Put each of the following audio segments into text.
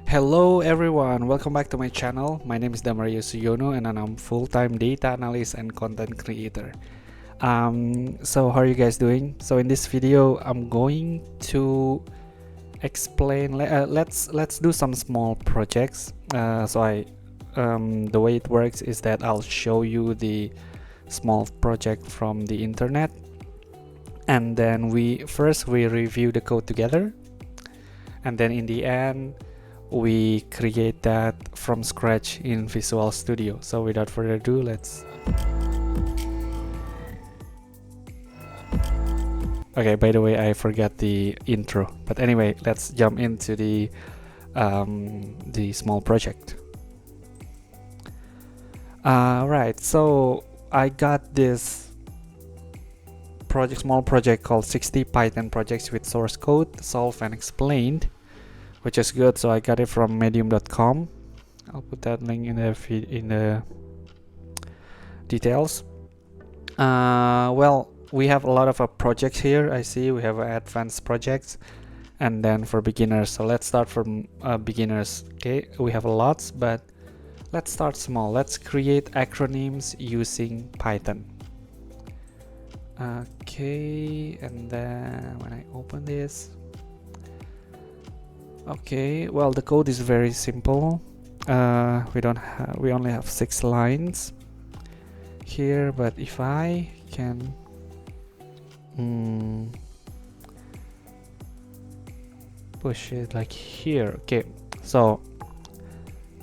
Hello everyone, welcome back to my channel. My name is Damario Suyono and I'm full-time data analyst and content creator. So how are you guys doing? So in this video, I'm going to explain. Let's do some small projects. The way it works is that I'll show you the small project from the internet, and then we review the code together, and then in the end we create that from scratch in Visual Studio. So without further ado, okay, by the way, I forgot the intro, but anyway, let's jump into the small project. Right, so I got this small project called 60 Python projects with source code solved and explained, which is good. So I got it from medium.com. I'll put that link in the details. Well, we have a lot of projects here. I see we have advanced projects and then for beginners. So let's start from beginners. Okay, we have lots, but let's start small. Let's create acronyms using Python. Okay, and then when I open this, okay, well, the code is very simple. We only have 6 lines here, but if I can push it like here. Okay, so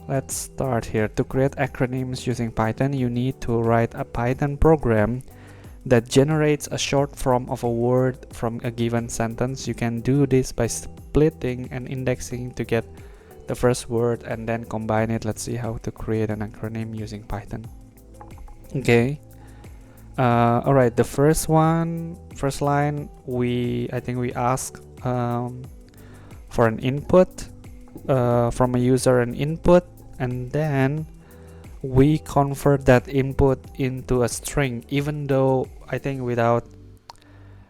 let's start here. To create acronyms using Python, you need to write a Python program that generates a short form of a word from a given sentence. You can do this by splitting and indexing to get the first word and then combine it. Let's see how to create an acronym using Python. Okay. All right, the first line, I think we ask for an input from a user, an input, and then we convert that input into a string, even though I think without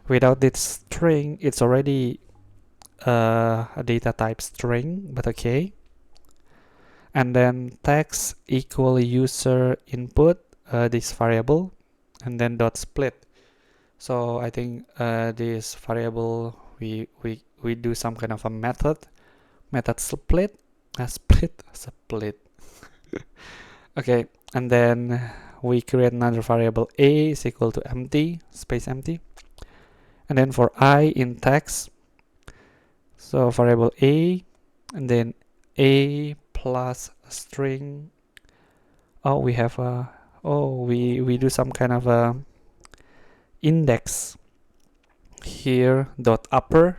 this string it's already a data type string, but okay. And then text equal user input, this variable, and then dot split. So I think this variable we do some kind of a method split. Okay, and then we create another variable a is equal to empty, space empty, and then for I in text, so variable a, and then a plus a string. Oh, we have a we do some kind of a index here dot upper,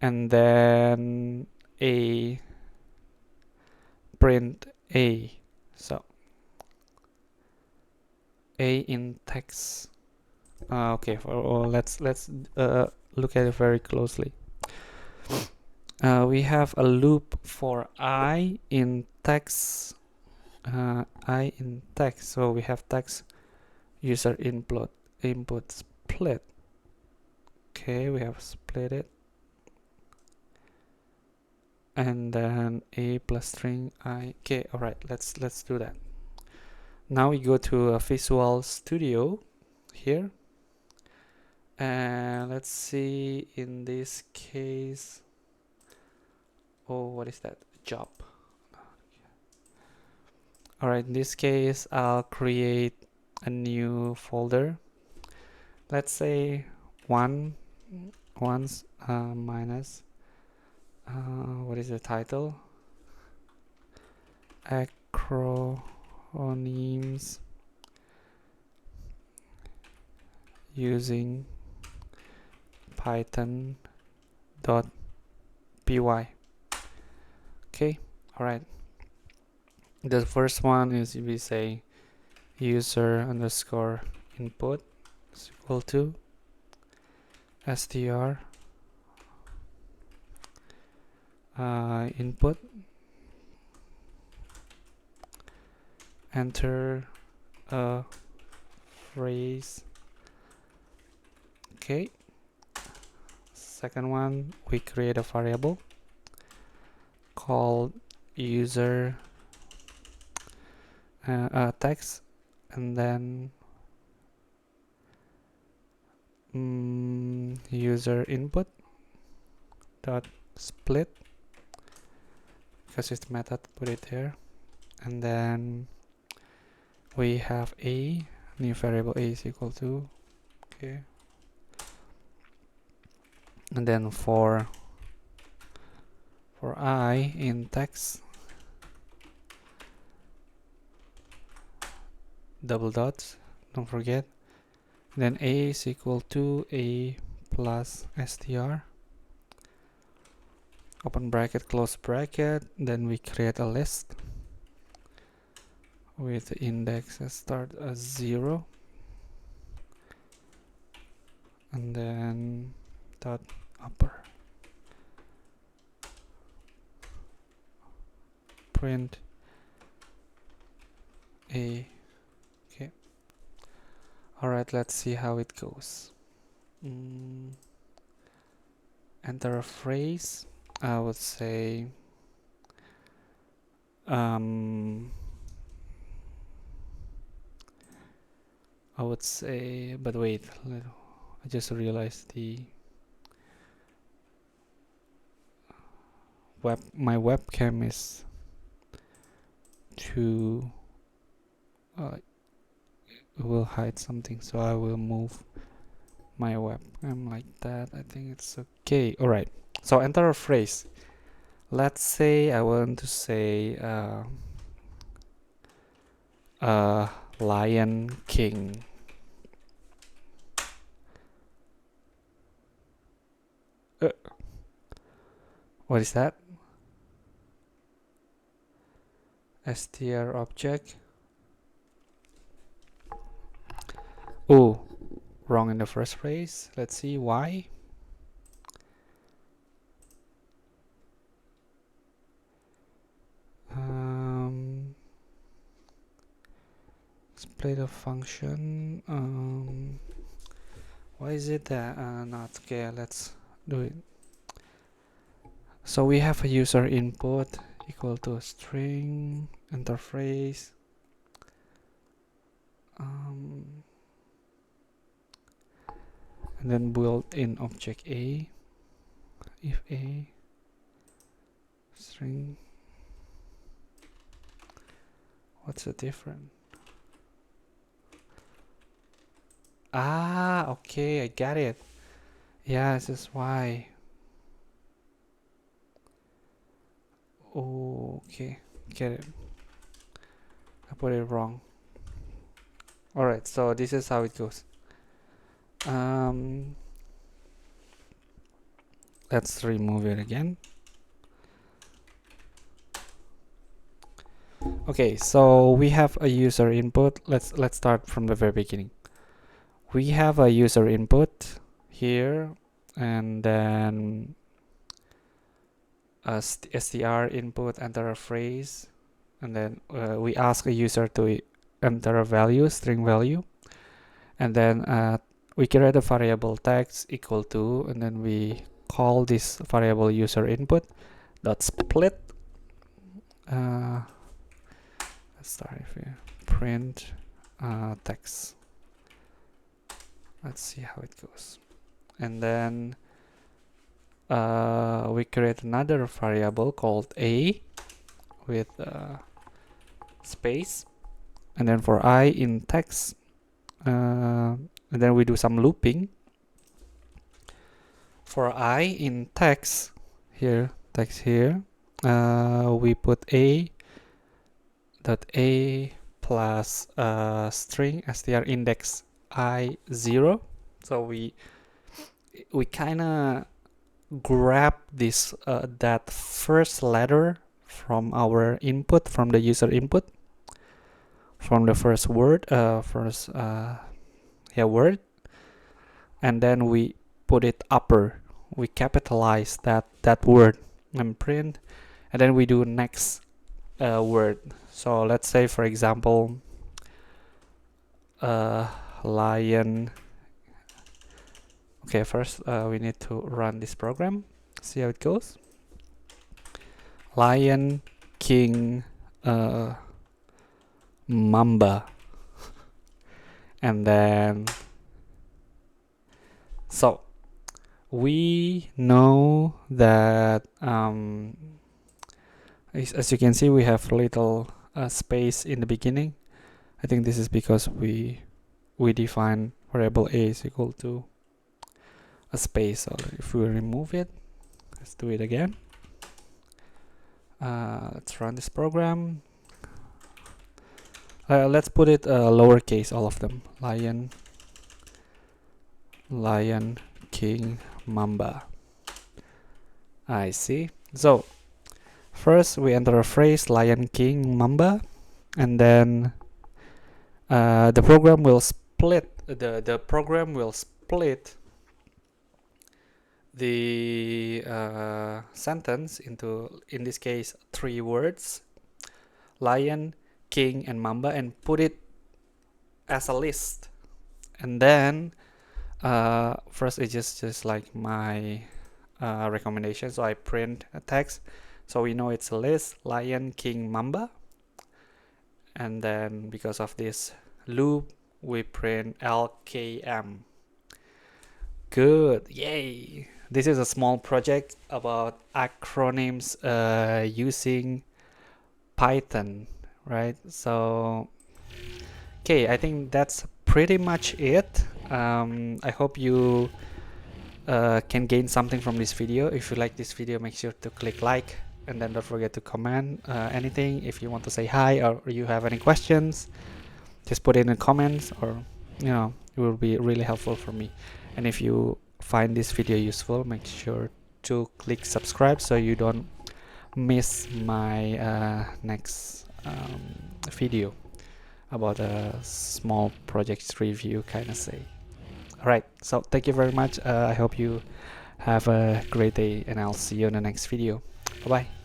and then a print a. So a in text. Okay, let's look at it very closely. We have a loop for I in text. So we have text user input split. Okay, we have split it, and then a plus string I. Okay, all right, let's do that. Now we go to Visual Studio here, and let's see, in this case, oh, what is that? Job. All right, in this case I'll create a new folder. Let's say minus what is the title? Acronyms using Python.py. Okay, all right. The first one is we say user underscore input is equal to str input, enter a phrase. Okay, second one, we create a variable called user text, and then user input dot split, because it's method, put it there. And then we have a new variable, a is equal to, okay. And then for I in text, double dots, don't forget. Then a is equal to a plus str, open bracket, close bracket. Then we create a list with the index start as 0, and then dot upper, print a. Okay, all right, let's see how it goes. Enter a phrase. I would say I would say, but wait, I just realized my webcam is too will hide something, so I will move my webcam like that. I think it's okay. All right, so enter a phrase. Let's say I want to say Lion King. What is that? str object. Oh, wrong in the first phrase. Let's see why. Split a function. Why is it that not okay? Let's do it. So we have a user input equal to a string, enter phrase. And then built-in object a, if a string. What's the difference? Ah, okay, I got it. Yeah, this is why. Oh, okay, get it. I put it wrong. All right, so this is how it goes. Let's remove it again. Okay, so we have a user input. Let's start from the very beginning. We have a user input here, and then a str input, enter a phrase, and then we ask a user to enter a value, string value, and then we create a variable text equal to, and then we call this variable user input dot split. Let's start here. Print text. Let's see how it goes. And then we create another variable called a with space, and then for I in text, and then we do some looping. For I in text here, we put a dot a plus string str index I0. So we kind of grab this that first letter from our input, from the user input, from the first word, word, and then we put it upper. We capitalize that word and print, and then we do next word. So let's say, for example, lion. Okay, first we need to run this program, see how it goes. lion, king, mamba, and then so we know that as you can see, we have little space in the beginning. I think this is because we define variable a is equal to a space. So if we remove it, let's do it again. Let's run this program. Let's put it lowercase, all of them. Lion, king, mamba. I see. So first we enter a phrase lion, king, mamba, and then the program will split the sentence into, in this case, 3 words: lion, king, and mamba, and put it as a list. And then first it's just like my recommendation, so I print a text so we know it's a list: lion, king, mamba. And then because of this loop we print LKM. Good, yay! This is a small project about acronyms using Python, right? So okay, I think that's pretty much it. I hope you can gain something from this video. If you like this video, make sure to click like, and then don't forget to comment anything. If you want to say hi or you have any questions, just put it in the comments, or it will be really helpful for me. And if you find this video useful, make sure to click subscribe so you don't miss my next video about a small project review kind of say. Alright, so thank you very much. I hope you have a great day, and I'll see you in the next video. Bye bye.